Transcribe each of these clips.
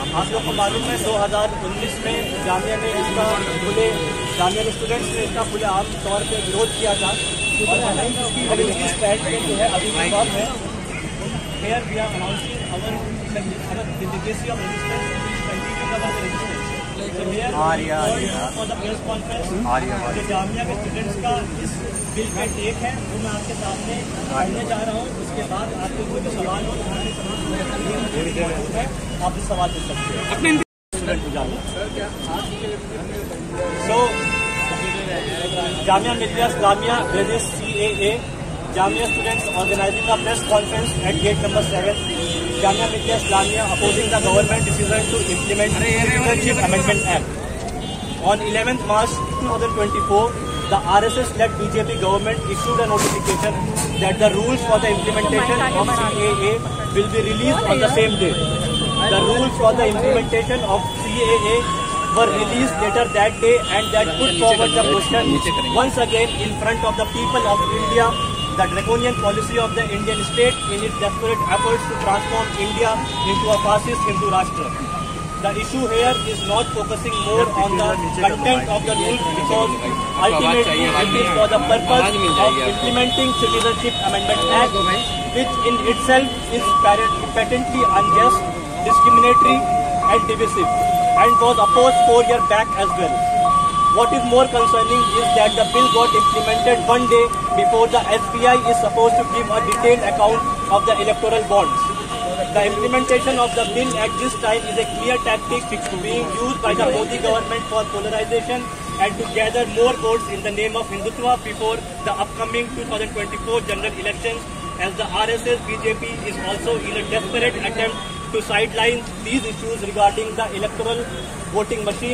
आप लोग को मालूम है 2019 में जामिया ने इसका जामिया स्टूडेंट्स ने इसका खुलेआम तौर पे विरोध किया था और इसकी स्टैंड पे जो है अभी कम है। Here we are announcing our delegacy of resistance which continue our resistance. So here for the press conference जो जामिया के स्टूडेंट्स का इस बिल का टेक है वो मैं आपके सामने पढ़ने जा रहा हूँ। उसके बाद आपके कोई भी सवाल हो आप इस सवाल पूछ सकते हैं अपने स्टूडेंट को Jamia. So Jamia Millia Islamia resists CAA. Jamia students organizing a press conference at gate number 7. Jamia Millia Islamia opposing the government decision to implement Citizenship Amendment Act. On 11th March 2024, the RSS-led BJP government issued a notification that the rules for the implementation of CAA will be released on the same day. The rules for the implementation of CAA were released later that day and that put forward the question once again in front of the people of India, the draconian policy of the Indian state in its desperate efforts to transform India into a fascist Hindu Rashtra. The issue here is not focusing more on the content of the rules because ultimately it is for the purpose of implementing Citizenship Amendment Act, which in itself is patently unjust, discriminatory and divisive, and was opposed 4 years back as well. What is more concerning is that the bill got implemented one day before the SBI is supposed to give a detailed account of the electoral bonds. The implementation of the bill at this time is a clear tactic being used by the Modi government for polarization and to gather more votes in the name of Hindutva before the upcoming 2024 general elections, as the RSS BJP is also in a desperate attempt to sideline these issues regarding the electoral voting machine.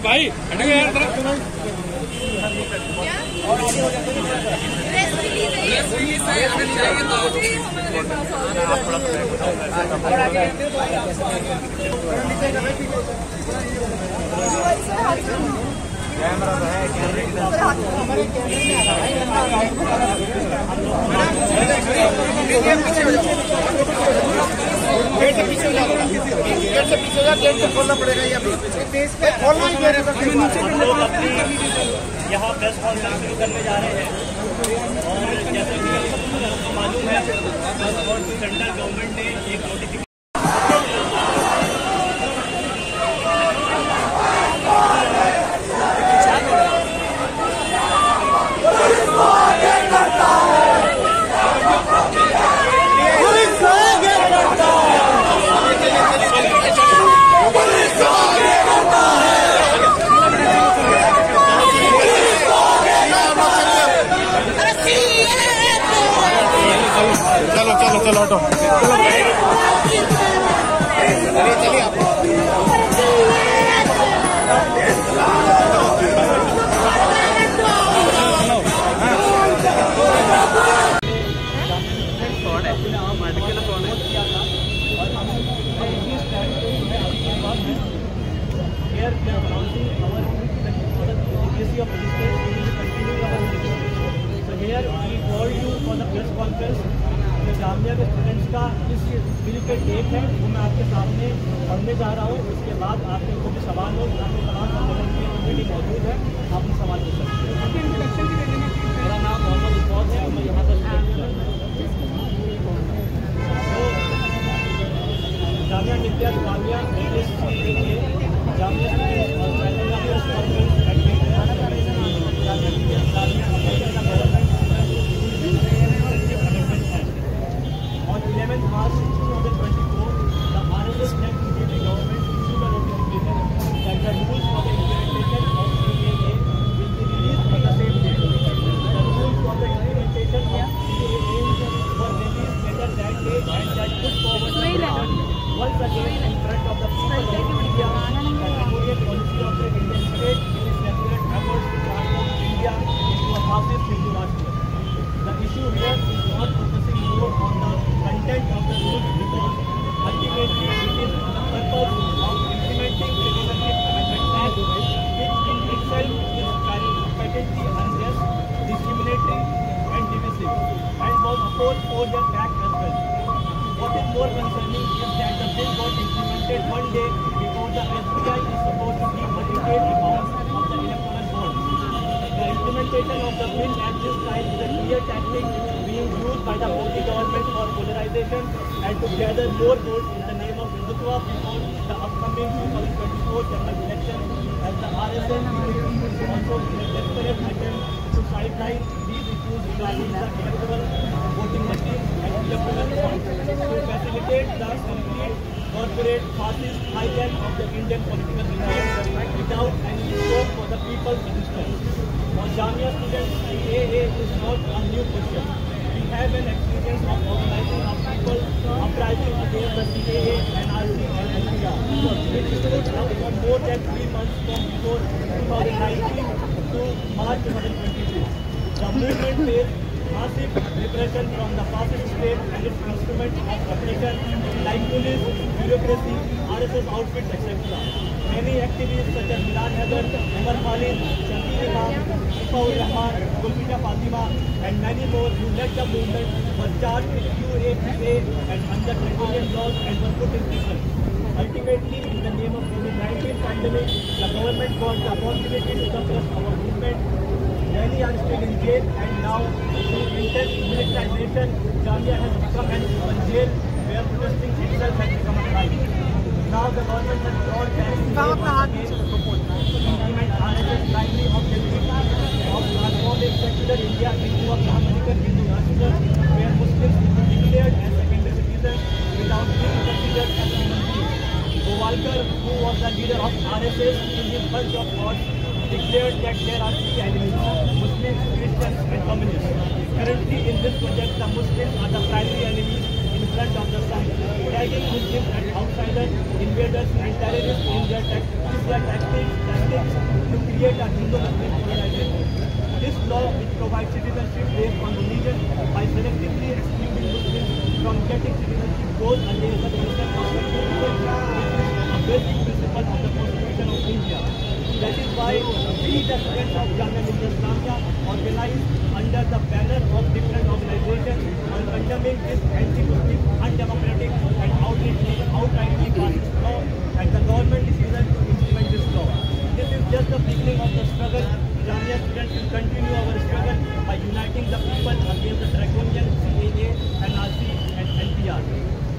भाई camera तो है gate खोलना पड़ेगा या खोलना ही यहाँ press conference शुरू करने जा रहे हैं और जैसे कि आपको मालूम है सेंट्रल गवर्नमेंट ने एक नोटिफिकेशन चलो ऑटो जामिया के स्टूडेंट्स का इस बिल के टेक है वो मैं आपके सामने पढ़ने जा रहा हूँ। उसके बाद आपके कोई भी सवाल हो आपके तमाम कमेटी मौजूद है, आप सवाल पूछ सकते हैं। मेरा नाम मोहम्मद इस्फाक है और मैं यहाँ का Jamia Millia Islamia On 11th March 2024, the RSS-led BJP government issued a notification that the rules for the implementation of CAA will be released Implementation of the bill at this time is a clear tactic being used by the Modi government for polarization and to gather more votes in the name of Hindutva before the upcoming 2024 general election, as the RSS is also in a desperate attempt to sideline these issues regarding the electoral voting machine and electoral funds to facilitate the complete corporate fascist hijack of the Indian political regime without any scope for the people's resistance. For Jamia students, CAA is not a new question. We have an experience of organizing our people uprising against the CAA, NRC and NPR, which stood up for more than 3 months from before 2019 to March 2022. The movement faced massive repression from the fascist state and its instruments of oppression like police, bureaucracy, RSS outfits, etc. Many activists such as Milan Haidar, Umar Khalid, Shakir Imam, Ifaur Rahman, Gulfita Fatima and many more who led the movement were charged with UAPA and under draconian laws and were put in prison. Ultimately, in the name of COVID-19 pandemic, the government got the opportunity to suppress our movement. Many are still in jail, and now through intense militarization, Jamia has become an open jail where protesting itself has become a crime. Now the government has brought back to implement RSS primary objective of transforming secular India into a Brahmanical Hindu Rashtra where Muslims are declared as secondary citizens without being considered as human beings. Gowalkar, who was the leader of RSS in his bunch of thoughts, declared that there are three enemies: Muslims, Christians and Communists. Currently in this project, the Muslims are the primary enemies in front of the sun, tagging Muslims as outsiders, invaders and terrorists in their tactics to create a Hindu-Muslim polarization. This law, which provides citizenship based on religion by selectively excluding Muslims from getting citizenship, goes against the concept of secularism, which is a basic principle of the Constitution of India. That is why we, the students of Jamia Millia Islamia, organized under the banner of different organizations on condemning this anti-Muslim, undemocratic and outrightly fascist law and the government decision to implement this law. This is just the beginning of the struggle. Jamia students will continue our struggle by uniting the people against the draconian CAA, NRC and NPR.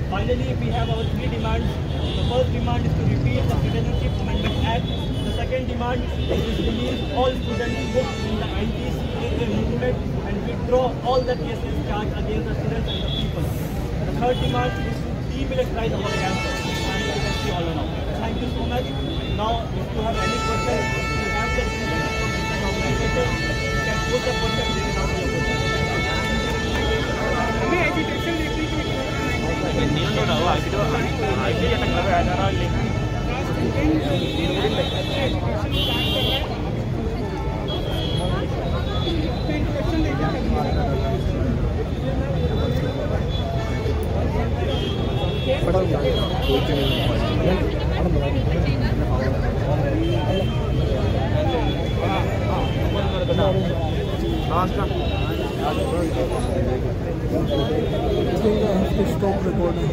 Finally, we have our three demands. The first demand is to repeal the Citizenship Amendment Act. The second demand is to release all students booked in the anti-CAA movement and withdraw all the cases charged against the students and the people. The third demand is to demilitarize our campus. And you can see all around. Thank you so much. Now, if you have any questions, you have the students from different organizations. You can put the questions in and out of your questions. Stop recording.